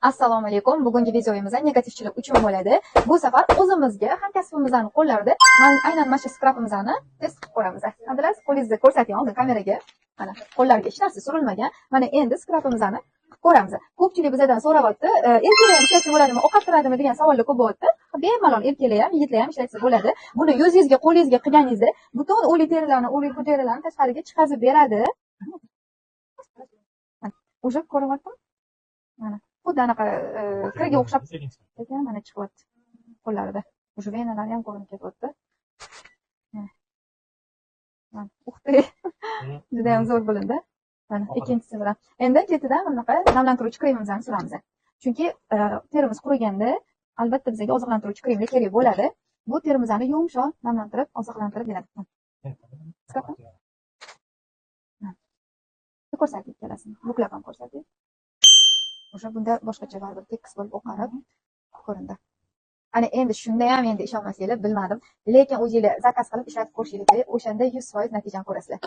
Assalomu alaykum. Bugungi videoyimizda negativchilik uchun bo'ladi. Bu safar o'zimizga hamkasbimizning qo'llarida aynan mana shu skrapimizni test qilib ko'ramiz. Abdulaziz, qo'lingizni ko'rsating hozir kameraga. Mana qo'llarga hech narsa surilmagan. Mana endi skrapimizni qilib ko'ramiz. Ko'pchilik bizdan so'rayapti, erkaklar ham ishlatsa bo'ladimi, ovqat turadimi degan savollar ko'p bo'lyapti. Bemalol erkaklar ham, yigitlar ham ishlatsa bo'ladi. Buni yuzingizga, qo'lingizga qilganingizda butun o'lik terilarni, o'lik hujayralarni tashqariga chiqazib beradi. O'sha ko'ryaptimi? Mana xuddi anaqa kirga o'xshab ekan, mana chiqyapti qo'llarida. O'sha venalari ham ko'rinib ketyapti. Mana uxti juda ham zo'r bo'lindi. Mana ikkinchisi bilan. Endi ketidan bunaqa namlantiruvchi kremimizni suramiz. Chunki terimiz quriganda albatta bizga oziqlantiruvchi krem kerak bo'ladi. Bu terimizni yumshoq namlantirib, oziqlantirib beradi. Ko'rsating ikkalasini. Buklab ham ko'rsating. O'sha bunda boshqacha baribir tekis bo'lib oqarib ko'rindi. Ana endi shunda ham endi ishonmasanglar bilmadim, lekin o'zingizlar zakaz qilib ishlatib ko'rishingiz kerak. O'shanda 100% natijani ko'rasizlar.